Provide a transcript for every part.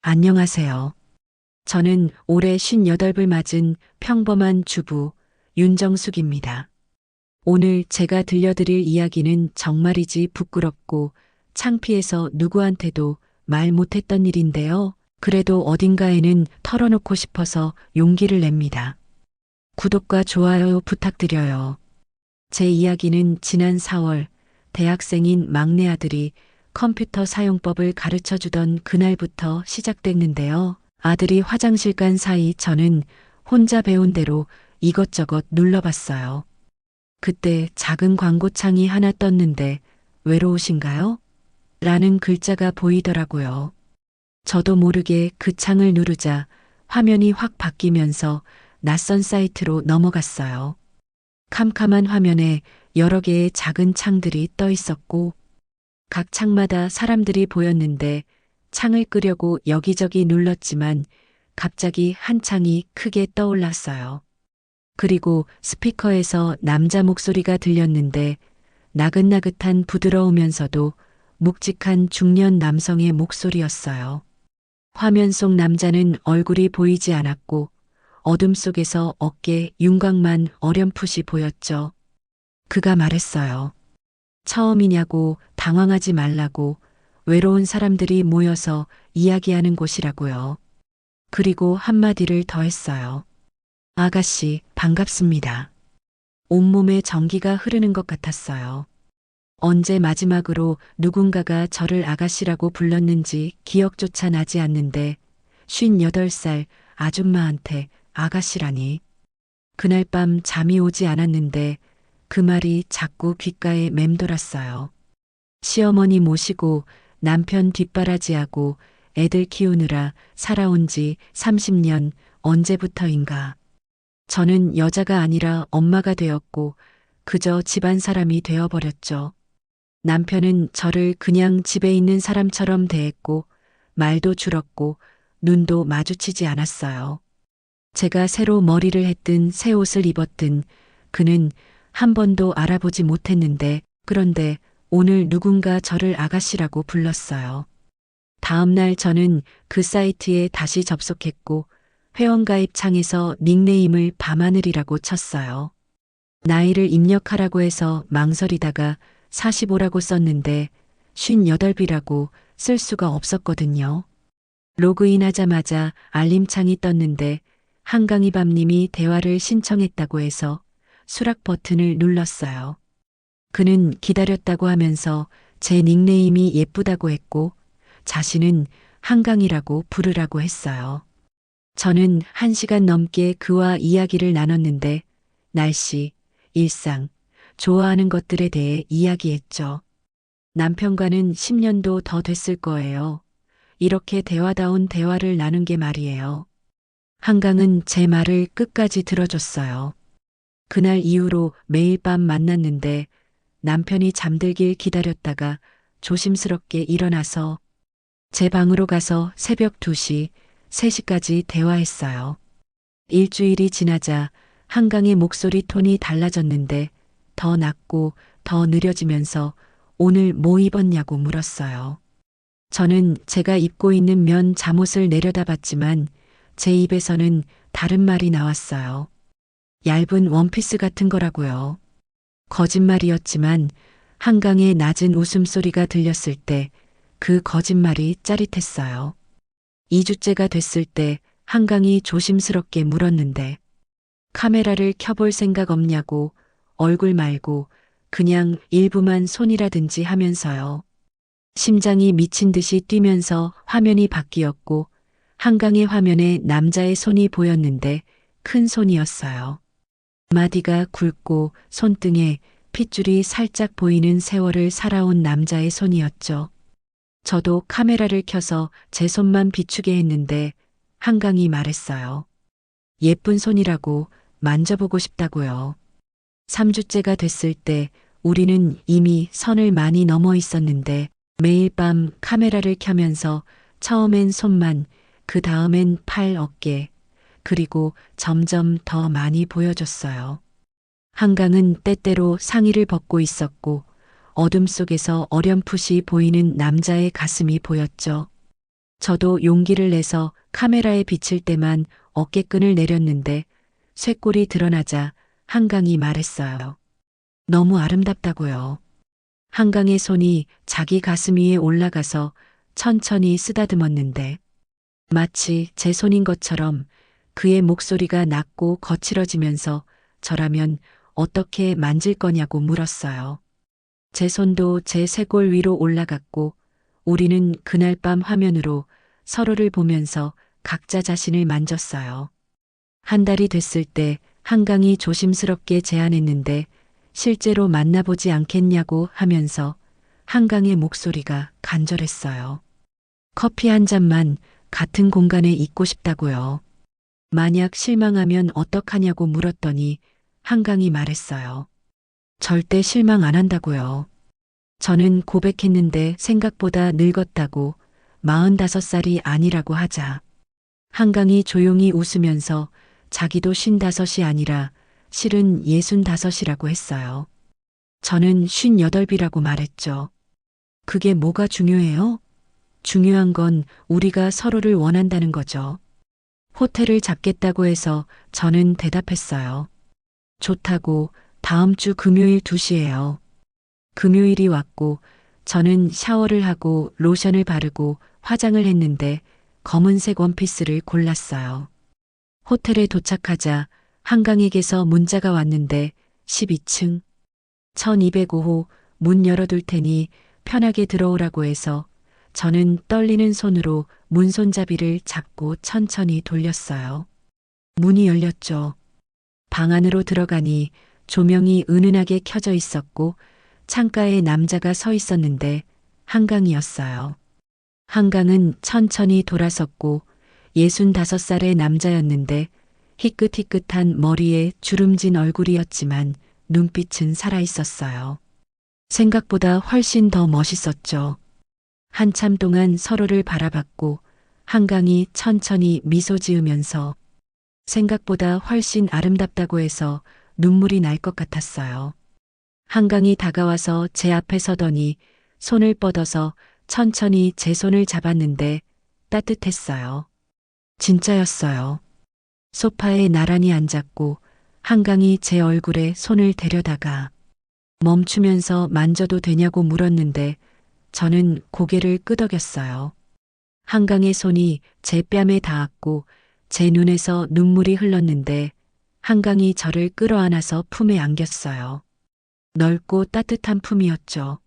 안녕하세요. 저는 올해 58을 맞은 평범한 주부 윤정숙입니다. 오늘 제가 들려드릴 이야기는 정말이지 부끄럽고 창피해서 누구한테도 말 못했던 일인데요. 그래도 어딘가에는 털어놓고 싶어서 용기를 냅니다. 구독과 좋아요 부탁드려요. 제 이야기는 지난 4월 대학생인 막내 아들이 컴퓨터 사용법을 가르쳐 주던 그날부터 시작됐는데요. 아들이 화장실 간 사이 저는 혼자 배운 대로 이것저것 눌러봤어요. 그때 작은 광고창이 하나 떴는데 외로우신가요? 라는 글자가 보이더라고요. 저도 모르게 그 창을 누르자 화면이 확 바뀌면서 낯선 사이트로 넘어갔어요. 캄캄한 화면에 여러 개의 작은 창들이 떠 있었고 각 창마다 사람들이 보였는데 창을 끄려고 여기저기 눌렀지만 갑자기 한 창이 크게 떠올랐어요. 그리고 스피커에서 남자 목소리가 들렸는데 나긋나긋한 부드러우면서도 묵직한 중년 남성의 목소리였어요. 화면 속 남자는 얼굴이 보이지 않았고 어둠 속에서 어깨 윤곽만 어렴풋이 보였죠. 그가 말했어요. 처음이냐고 당황하지 말라고 외로운 사람들이 모여서 이야기하는 곳이라고요. 그리고 한마디를 더 했어요. 아가씨, 반갑습니다. 온몸에 전기가 흐르는 것 같았어요. 언제 마지막으로 누군가가 저를 아가씨라고 불렀는지 기억조차 나지 않는데 58살 아줌마한테 아가씨라니. 그날 밤 잠이 오지 않았는데 그 말이 자꾸 귓가에 맴돌았어요. 시어머니 모시고 남편 뒷바라지하고 애들 키우느라 살아온 지 30년 언제부터인가. 저는 여자가 아니라 엄마가 되었고 그저 집안 사람이 되어버렸죠. 남편은 저를 그냥 집에 있는 사람처럼 대했고 말도 줄었고 눈도 마주치지 않았어요. 제가 새로 머리를 했든 새 옷을 입었든 그는 한 번도 알아보지 못했는데 그런데 오늘 누군가 저를 아가씨라고 불렀어요. 다음 날 저는 그 사이트에 다시 접속했고 회원가입 창에서 닉네임을 밤하늘이라고 쳤어요. 나이를 입력하라고 해서 망설이다가 45라고 썼는데 58이라고 쓸 수가 없었거든요. 로그인하자마자 알림창이 떴는데 한강희 밤님이 대화를 신청했다고 해서 수락 버튼을 눌렀어요. 그는 기다렸다고 하면서 제 닉네임이 예쁘다고 했고 자신은 한강이라고 부르라고 했어요. 저는 1시간 넘게 그와 이야기를 나눴는데 날씨, 일상, 좋아하는 것들에 대해 이야기했죠. 남편과는 10년도 더 됐을 거예요. 이렇게 대화다운 대화를 나눈 게 말이에요. 한강은 제 말을 끝까지 들어줬어요. 그날 이후로 매일 밤 만났는데 남편이 잠들길 기다렸다가 조심스럽게 일어나서 제 방으로 가서 새벽 2시, 3시까지 대화했어요. 일주일이 지나자 한강의 목소리 톤이 달라졌는데 더 낮고 더 느려지면서 오늘 뭐 입었냐고 물었어요. 저는 제가 입고 있는 면 잠옷을 내려다봤지만 제 입에서는 다른 말이 나왔어요. 얇은 원피스 같은 거라고요. 거짓말이었지만 한강의 낮은 웃음소리가 들렸을 때 그 거짓말이 짜릿했어요. 2주째가 됐을 때 한강이 조심스럽게 물었는데 카메라를 켜볼 생각 없냐고 얼굴 말고 그냥 일부만 손이라든지 하면서요. 심장이 미친 듯이 뛰면서 화면이 바뀌었고 한강의 화면에 남자의 손이 보였는데 큰 손이었어요. 마디가 굵고 손등에 핏줄이 살짝 보이는 세월을 살아온 남자의 손이었죠. 저도 카메라를 켜서 제 손만 비추게 했는데 한강이 말했어요. 예쁜 손이라고 만져보고 싶다고요. 3주째가 됐을 때 우리는 이미 선을 많이 넘어 있었는데 매일 밤 카메라를 켜면서 처음엔 손만, 그 다음엔 팔, 어깨, 그리고 점점 더 많이 보여줬어요. 한강은 때때로 상의를 벗고 있었고 어둠 속에서 어렴풋이 보이는 남자의 가슴이 보였죠. 저도 용기를 내서 카메라에 비칠 때만 어깨끈을 내렸는데 쇄골이 드러나자 한강이 말했어요. 너무 아름답다고요. 한강의 손이 자기 가슴 위에 올라가서 천천히 쓰다듬었는데 마치 제 손인 것처럼 그의 목소리가 낮고 거칠어지면서 저라면 어떻게 만질 거냐고 물었어요. 제 손도 제 쇄골 위로 올라갔고 우리는 그날 밤 화면으로 서로를 보면서 각자 자신을 만졌어요. 한 달이 됐을 때 한강이 조심스럽게 제안했는데 실제로 만나보지 않겠냐고 하면서 한강의 목소리가 간절했어요. 커피 한 잔만 같은 공간에 있고 싶다고요. 만약 실망하면 어떡하냐고 물었더니 한강이 말했어요. 절대 실망 안 한다고요. 저는 고백했는데 생각보다 늙었다고 45살이 아니라고 하자. 한강이 조용히 웃으면서 자기도 55이 아니라 실은 65이라고 했어요. 저는 58이라고 말했죠. 그게 뭐가 중요해요? 중요한 건 우리가 서로를 원한다는 거죠. 호텔을 잡겠다고 해서 저는 대답했어요. 좋다고 다음 주 금요일 2시예요. 금요일이 왔고 저는 샤워를 하고 로션을 바르고 화장을 했는데 검은색 원피스를 골랐어요. 호텔에 도착하자 한강에게서 문자가 왔는데 12층 1205호 문 열어둘 테니 편하게 들어오라고 해서 저는 떨리는 손으로 문 손잡이를 잡고 천천히 돌렸어요. 문이 열렸죠. 방 안으로 들어가니 조명이 은은하게 켜져 있었고 창가에 남자가 서 있었는데 한강이었어요. 한강은 천천히 돌아섰고 65살의 남자였는데 희끗희끗한 머리에 주름진 얼굴이었지만 눈빛은 살아있었어요. 생각보다 훨씬 더 멋있었죠. 한참 동안 서로를 바라봤고 한강이 천천히 미소 지으면서 생각보다 훨씬 아름답다고 해서 눈물이 날 것 같았어요. 한강이 다가와서 제 앞에 서더니 손을 뻗어서 천천히 제 손을 잡았는데 따뜻했어요. 진짜였어요. 소파에 나란히 앉았고 한강이 제 얼굴에 손을 대려다가 멈추면서 만져도 되냐고 물었는데 저는 고개를 끄덕였어요. 한강의 손이 제 뺨에 닿았고 제 눈에서 눈물이 흘렀는데 한강이 저를 끌어안아서 품에 안겼어요. 넓고 따뜻한 품이었죠.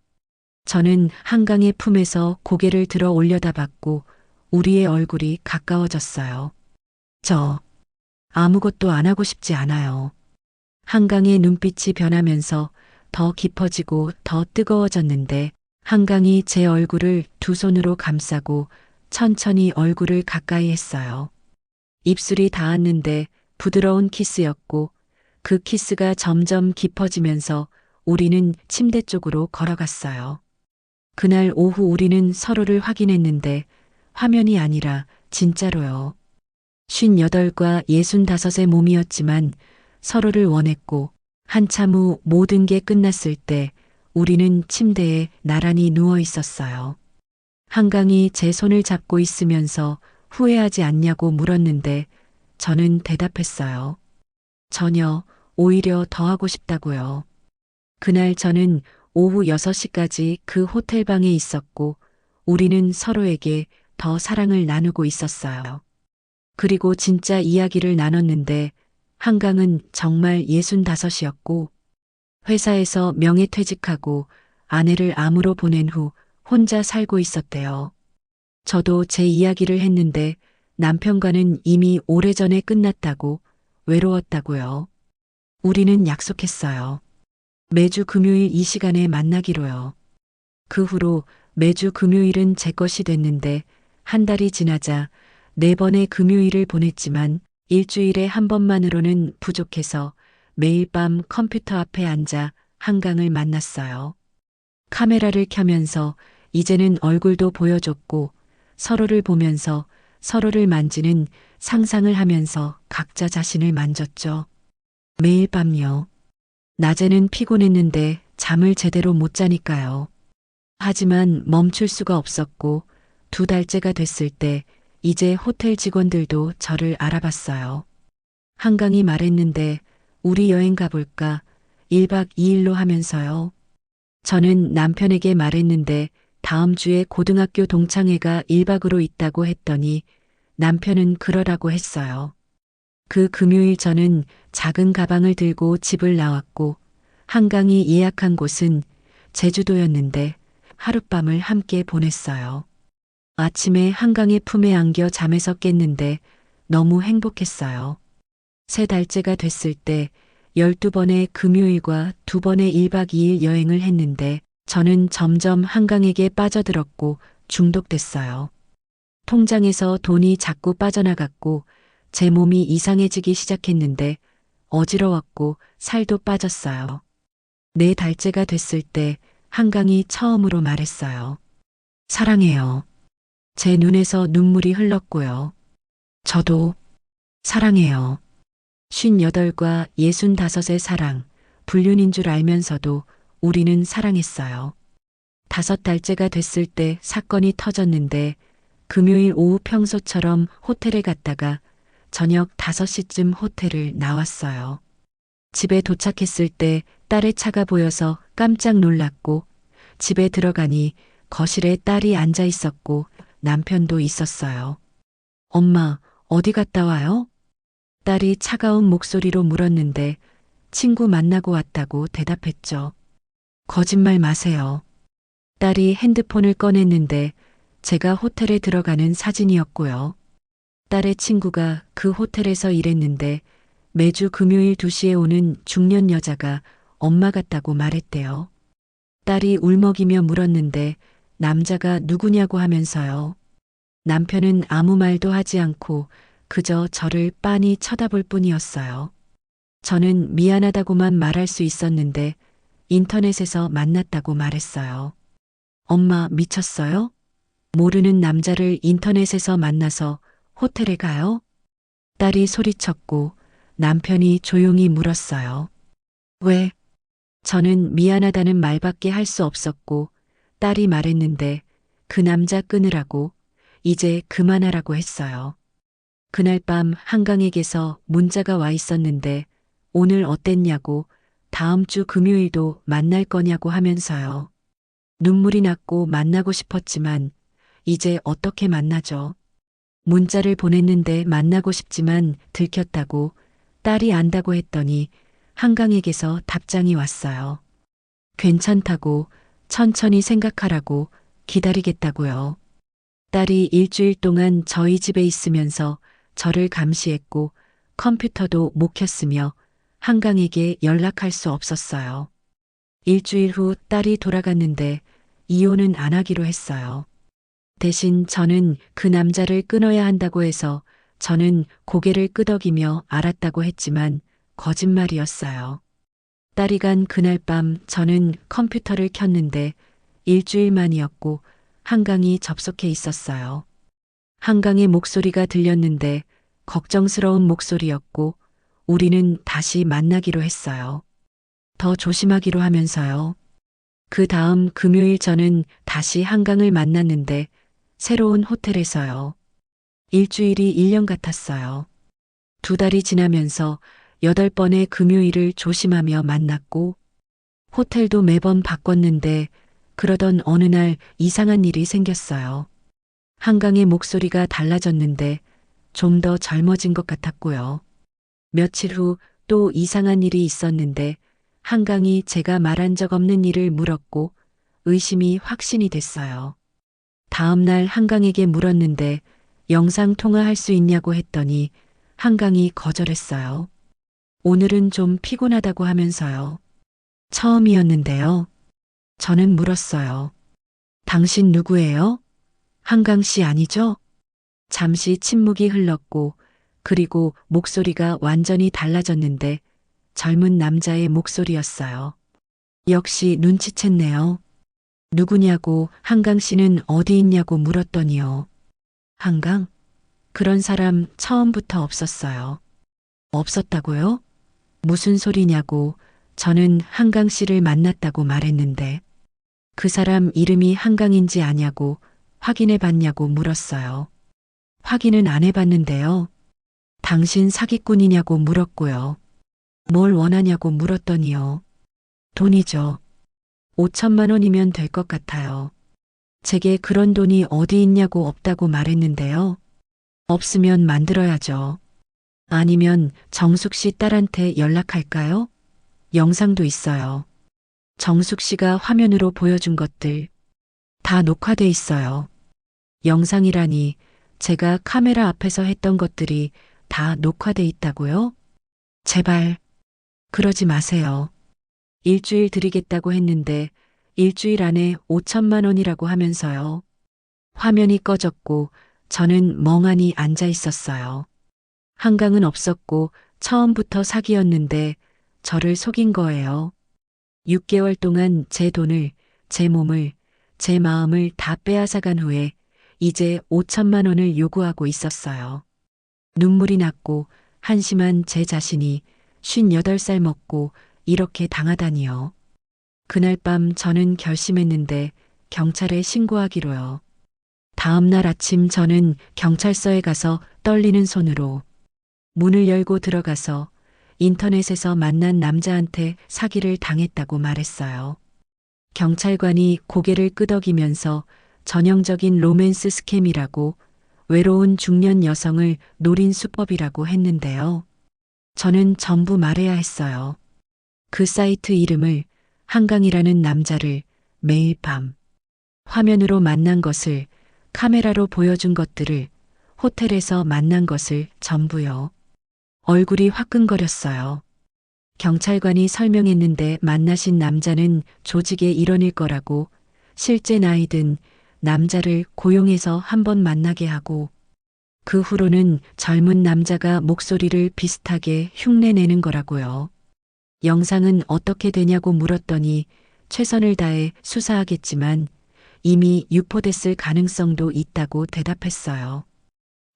저는 한강의 품에서 고개를 들어 올려다봤고 우리의 얼굴이 가까워졌어요. 저 아무것도 안 하고 싶지 않아요. 한강의 눈빛이 변하면서 더 깊어지고 더 뜨거워졌는데 한강이 제 얼굴을 두 손으로 감싸고 천천히 얼굴을 가까이 했어요. 입술이 닿았는데 부드러운 키스였고 그 키스가 점점 깊어지면서 우리는 침대 쪽으로 걸어갔어요. 그날 오후 우리는 서로를 확인했는데 화면이 아니라 진짜로요. 58과 65의 몸이었지만 서로를 원했고 한참 후 모든 게 끝났을 때 우리는 침대에 나란히 누워 있었어요. 한강이 제 손을 잡고 있으면서 후회하지 않냐고 물었는데 저는 대답했어요. 전혀, 오히려 더 하고 싶다고요. 그날 저는 오후 6시까지 그 호텔방에 있었고 우리는 서로에게 더 사랑을 나누고 있었어요. 그리고 진짜 이야기를 나눴는데 한강은 정말 65이었고 회사에서 명예퇴직하고 아내를 암으로 보낸 후 혼자 살고 있었대요. 저도 제 이야기를 했는데 남편과는 이미 오래전에 끝났다고 외로웠다고요. 우리는 약속했어요. 매주 금요일 이 시간에 만나기로요. 그 후로 매주 금요일은 제 것이 됐는데 한 달이 지나자 4번의 금요일을 보냈지만 일주일에 한 번만으로는 부족해서 매일 밤 컴퓨터 앞에 앉아 한강을 만났어요. 카메라를 켜면서 이제는 얼굴도 보여줬고 서로를 보면서 서로를 만지는 상상을 하면서 각자 자신을 만졌죠. 매일 밤요. 낮에는 피곤했는데 잠을 제대로 못 자니까요. 하지만 멈출 수가 없었고 2달째가 됐을 때 이제 호텔 직원들도 저를 알아봤어요. 한강이 말했는데 우리 여행 가볼까? 1박 2일로 하면서요. 저는 남편에게 말했는데 다음 주에 고등학교 동창회가 1박으로 있다고 했더니 남편은 그러라고 했어요. 그 금요일 저는 작은 가방을 들고 집을 나왔고 한강이 예약한 곳은 제주도였는데 하룻밤을 함께 보냈어요. 아침에 한강의 품에 안겨 잠에서 깼는데 너무 행복했어요. 3달째가 됐을 때 12번의 금요일과 2번의 1박 2일 여행을 했는데 저는 점점 한강에게 빠져들었고 중독됐어요. 통장에서 돈이 자꾸 빠져나갔고 제 몸이 이상해지기 시작했는데 어지러웠고 살도 빠졌어요. 4달째가 됐을 때 한강이 처음으로 말했어요. 사랑해요. 제 눈에서 눈물이 흘렀고요. 저도 사랑해요. 58과 65의 사랑, 불륜인 줄 알면서도 우리는 사랑했어요. 5달째가 됐을 때 사건이 터졌는데 금요일 오후 평소처럼 호텔에 갔다가 저녁 5시쯤 호텔을 나왔어요. 집에 도착했을 때 딸의 차가 보여서 깜짝 놀랐고 집에 들어가니 거실에 딸이 앉아 있었고 남편도 있었어요. 엄마, 어디 갔다 와요? 딸이 차가운 목소리로 물었는데 친구 만나고 왔다고 대답했죠. 거짓말 마세요. 딸이 핸드폰을 꺼냈는데 제가 호텔에 들어가는 사진이었고요. 딸의 친구가 그 호텔에서 일했는데 매주 금요일 2시에 오는 중년 여자가 엄마 같다고 말했대요. 딸이 울먹이며 물었는데 남자가 누구냐고 하면서요. 남편은 아무 말도 하지 않고 그저 저를 빤히 쳐다볼 뿐이었어요. 저는 미안하다고만 말할 수 있었는데 인터넷에서 만났다고 말했어요. 엄마 미쳤어요? 모르는 남자를 인터넷에서 만나서 호텔에 가요? 딸이 소리쳤고 남편이 조용히 물었어요. 왜? 저는 미안하다는 말밖에 할 수 없었고 딸이 말했는데 그 남자 끊으라고 이제 그만하라고 했어요. 그날 밤 한강에게서 문자가 와 있었는데 오늘 어땠냐고 다음 주 금요일도 만날 거냐고 하면서요. 눈물이 났고 만나고 싶었지만 이제 어떻게 만나죠? 문자를 보냈는데 만나고 싶지만 들켰다고 딸이 안다고 했더니 한강에게서 답장이 왔어요. 괜찮다고 천천히 생각하라고 기다리겠다고요. 딸이 일주일 동안 저희 집에 있으면서 저를 감시했고 컴퓨터도 못 켰으며 한강에게 연락할 수 없었어요. 일주일 후 딸이 돌아갔는데 이혼은 안 하기로 했어요. 대신 저는 그 남자를 끊어야 한다고 해서 저는 고개를 끄덕이며 알았다고 했지만 거짓말이었어요. 딸이 간 그날 밤 저는 컴퓨터를 켰는데 일주일 만이었고 한강이 접속해 있었어요. 한강의 목소리가 들렸는데 걱정스러운 목소리였고 우리는 다시 만나기로 했어요. 더 조심하기로 하면서요. 그 다음 금요일 저는 다시 한강을 만났는데 새로운 호텔에서요. 일주일이 1년 같았어요. 2달이 지나면서 8번의 금요일을 조심하며 만났고 호텔도 매번 바꿨는데 그러던 어느 날 이상한 일이 생겼어요. 한강의 목소리가 달라졌는데 좀 더 젊어진 것 같았고요. 며칠 후 또 이상한 일이 있었는데 한강이 제가 말한 적 없는 일을 물었고 의심이 확신이 됐어요. 다음 날 한강에게 물었는데 영상 통화할 수 있냐고 했더니 한강이 거절했어요. 오늘은 좀 피곤하다고 하면서요. 처음이었는데요. 저는 물었어요. 당신 누구예요? 한강 씨 아니죠? 잠시 침묵이 흘렀고 그리고 목소리가 완전히 달라졌는데 젊은 남자의 목소리였어요. 역시 눈치챘네요. 누구냐고 한강 씨는 어디 있냐고 물었더니요. 한강? 그런 사람 처음부터 없었어요. 없었다고요? 무슨 소리냐고 저는 한강 씨를 만났다고 말했는데 그 사람 이름이 한강인지 아냐고 확인해 봤냐고 물었어요. 확인은 안 해봤는데요. 당신 사기꾼이냐고 물었고요. 뭘 원하냐고 물었더니요. 돈이죠. 5천만 원이면 될 것 같아요. 제게 그런 돈이 어디 있냐고 없다고 말했는데요. 없으면 만들어야죠. 아니면 정숙 씨 딸한테 연락할까요? 영상도 있어요. 정숙 씨가 화면으로 보여준 것들 다 녹화돼 있어요. 영상이라니 제가 카메라 앞에서 했던 것들이 다 녹화돼 있다고요? 제발 그러지 마세요. 일주일 드리겠다고 했는데 일주일 안에 5천만 원이라고 하면서요. 화면이 꺼졌고 저는 멍하니 앉아 있었어요. 한강은 없었고 처음부터 사기였는데 저를 속인 거예요. 6개월 동안 제 돈을, 제 몸을, 제 마음을 다 빼앗아간 후에 이제 5천만 원을 요구하고 있었어요. 눈물이 났고 한심한 제 자신이 58살 먹고 이렇게 당하다니요. 그날 밤 저는 결심했는데 경찰에 신고하기로요. 다음 날 아침 저는 경찰서에 가서 떨리는 손으로 문을 열고 들어가서 인터넷에서 만난 남자한테 사기를 당했다고 말했어요. 경찰관이 고개를 끄덕이면서 전형적인 로맨스 스캠이라고 외로운 중년 여성을 노린 수법이라고 했는데요. 저는 전부 말해야 했어요. 그 사이트 이름을, 한강이라는 남자를, 매일 밤 화면으로 만난 것을, 카메라로 보여준 것들을, 호텔에서 만난 것을 전부요. 얼굴이 화끈거렸어요. 경찰관이 설명했는데 만나신 남자는 조직의 일원일 거라고, 실제 나이든 남자를 고용해서 한번 만나게 하고 그 후로는 젊은 남자가 목소리를 비슷하게 흉내내는 거라고요. 영상은 어떻게 되냐고 물었더니 최선을 다해 수사하겠지만 이미 유포됐을 가능성도 있다고 대답했어요.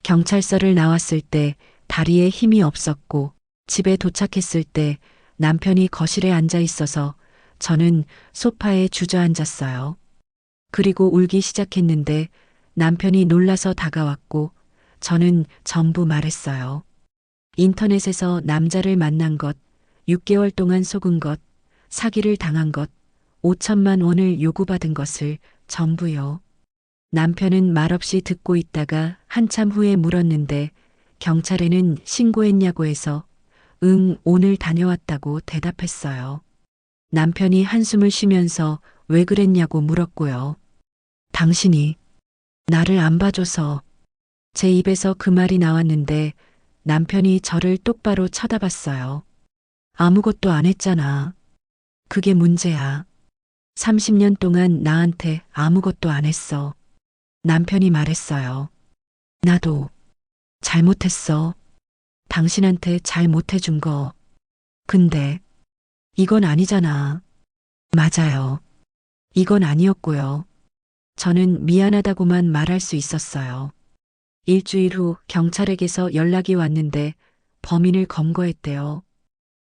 경찰서를 나왔을 때 다리에 힘이 없었고 집에 도착했을 때 남편이 거실에 앉아 있어서 저는 소파에 주저앉았어요. 그리고 울기 시작했는데 남편이 놀라서 다가왔고 저는 전부 말했어요. 인터넷에서 남자를 만난 것, 6개월 동안 속은 것, 사기를 당한 것, 5천만 원을 요구받은 것을 전부요. 남편은 말없이 듣고 있다가 한참 후에 물었는데 경찰에는 신고했냐고 해서 응, 오늘 다녀왔다고 대답했어요. 남편이 한숨을 쉬면서 왜 그랬냐고 물었고요. 당신이 나를 안 봐줘서. 제 입에서 그 말이 나왔는데 남편이 저를 똑바로 쳐다봤어요. 아무것도 안 했잖아. 그게 문제야. 30년 동안 나한테 아무것도 안 했어. 남편이 말했어요. 나도 잘못했어. 당신한테 잘 못해준 거. 근데 이건 아니잖아. 맞아요. 이건 아니었고요. 저는 미안하다고만 말할 수 있었어요. 일주일 후 경찰에게서 연락이 왔는데 범인을 검거했대요.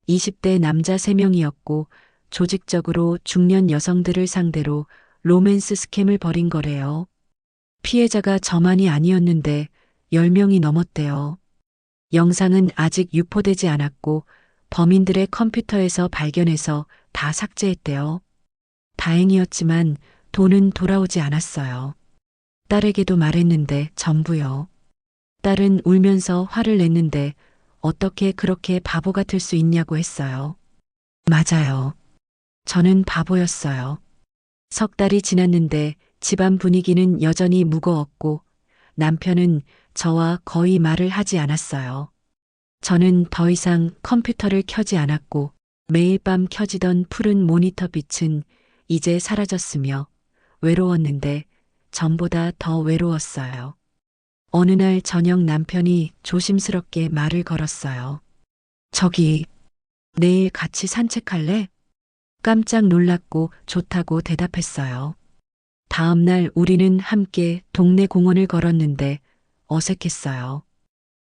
20대 남자 3명이었고 조직적으로 중년 여성들을 상대로 로맨스 스캠을 벌인 거래요. 피해자가 저만이 아니었는데 10명이 넘었대요. 영상은 아직 유포되지 않았고 범인들의 컴퓨터에서 발견해서 다 삭제했대요. 다행이었지만 돈은 돌아오지 않았어요. 딸에게도 말했는데 전부요. 딸은 울면서 화를 냈는데 어떻게 그렇게 바보 같을 수 있냐고 했어요. 맞아요. 저는 바보였어요. 석 달이 지났는데 집안 분위기는 여전히 무거웠고 남편은 저와 거의 말을 하지 않았어요. 저는 더 이상 컴퓨터를 켜지 않았고 매일 밤 켜지던 푸른 모니터 빛은 이제 사라졌으며 외로웠는데 전보다 더 외로웠어요. 어느 날 저녁 남편이 조심스럽게 말을 걸었어요. 저기, 내일 같이 산책할래? 깜짝 놀랐고 좋다고 대답했어요. 다음 날 우리는 함께 동네 공원을 걸었는데 어색했어요.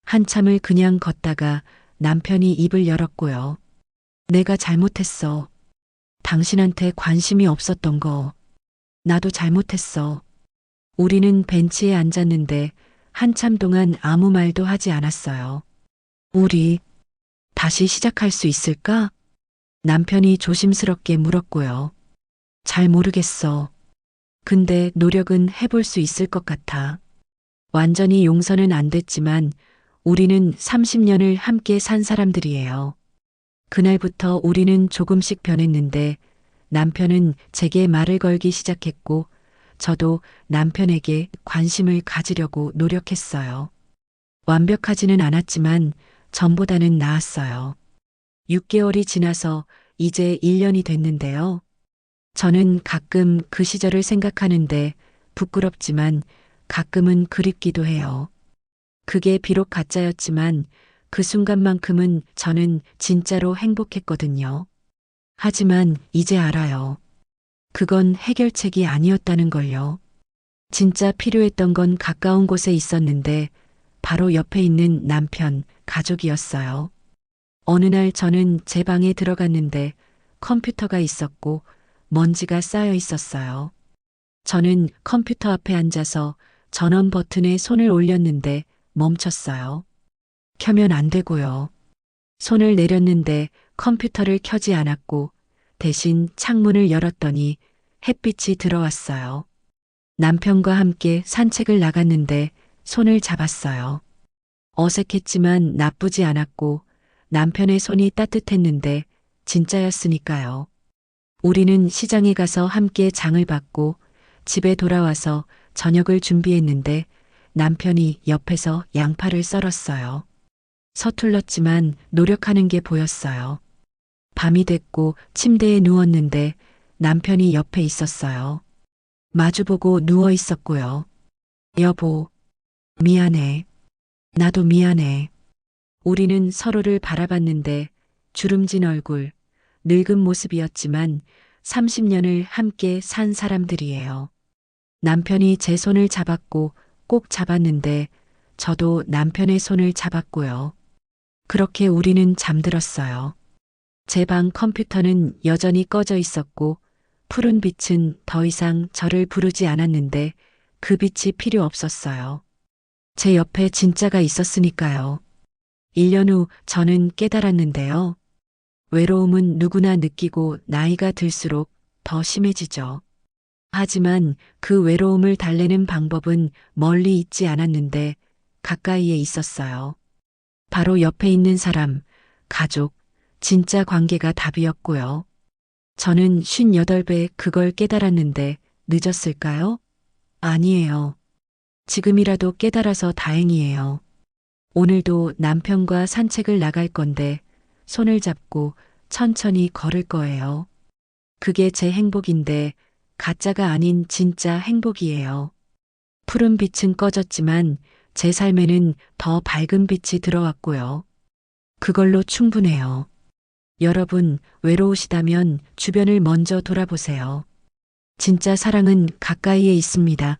한참을 그냥 걷다가 남편이 입을 열었고요. 내가 잘못했어. 당신한테 관심이 없었던 거. 나도 잘못했어. 우리는 벤치에 앉았는데 한참 동안 아무 말도 하지 않았어요. 우리 다시 시작할 수 있을까? 남편이 조심스럽게 물었고요. 잘 모르겠어. 근데 노력은 해볼 수 있을 것 같아. 완전히 용서는 안 됐지만 우리는 30년을 함께 산 사람들이에요. 그날부터 우리는 조금씩 변했는데 남편은 제게 말을 걸기 시작했고 저도 남편에게 관심을 가지려고 노력했어요. 완벽하지는 않았지만 전보다는 나았어요. 6개월이 지나서 이제 1년이 됐는데요. 저는 가끔 그 시절을 생각하는데 부끄럽지만 가끔은 그립기도 해요. 그게 비록 가짜였지만 그 순간만큼은 저는 진짜로 행복했거든요. 하지만 이제 알아요. 그건 해결책이 아니었다는 걸요. 진짜 필요했던 건 가까운 곳에 있었는데 바로 옆에 있는 남편, 가족이었어요. 어느 날 저는 제 방에 들어갔는데 컴퓨터가 있었고 먼지가 쌓여 있었어요. 저는 컴퓨터 앞에 앉아서 전원 버튼에 손을 올렸는데 멈췄어요. 켜면 안 되고요. 손을 내렸는데 컴퓨터를 켜지 않았고 대신 창문을 열었더니 햇빛이 들어왔어요. 남편과 함께 산책을 나갔는데 손을 잡았어요. 어색했지만 나쁘지 않았고 남편의 손이 따뜻했는데 진짜였으니까요. 우리는 시장에 가서 함께 장을 봤고 집에 돌아와서 저녁을 준비했는데 남편이 옆에서 양파를 썰었어요. 서툴렀지만 노력하는 게 보였어요. 밤이 됐고 침대에 누웠는데 남편이 옆에 있었어요. 마주보고 누워 있었고요. 여보, 미안해. 나도 미안해. 우리는 서로를 바라봤는데 주름진 얼굴, 늙은 모습이었지만 30년을 함께 산 사람들이에요. 남편이 제 손을 잡았고 꼭 잡았는데 저도 남편의 손을 잡았고요. 그렇게 우리는 잠들었어요. 제 방 컴퓨터는 여전히 꺼져 있었고 푸른 빛은 더 이상 저를 부르지 않았는데 그 빛이 필요 없었어요. 제 옆에 진짜가 있었으니까요. 1년 후 저는 깨달았는데요. 외로움은 누구나 느끼고 나이가 들수록 더 심해지죠. 하지만 그 외로움을 달래는 방법은 멀리 있지 않았는데 가까이에 있었어요. 바로 옆에 있는 사람, 가족, 진짜 관계가 답이었고요. 저는 58배 그걸 깨달았는데 늦었을까요? 아니에요. 지금이라도 깨달아서 다행이에요. 오늘도 남편과 산책을 나갈 건데 손을 잡고 천천히 걸을 거예요. 그게 제 행복인데 가짜가 아닌 진짜 행복이에요. 푸른 빛은 꺼졌지만 제 삶에는 더 밝은 빛이 들어왔고요. 그걸로 충분해요. 여러분, 외로우시다면 주변을 먼저 돌아보세요. 진짜 사랑은 가까이에 있습니다.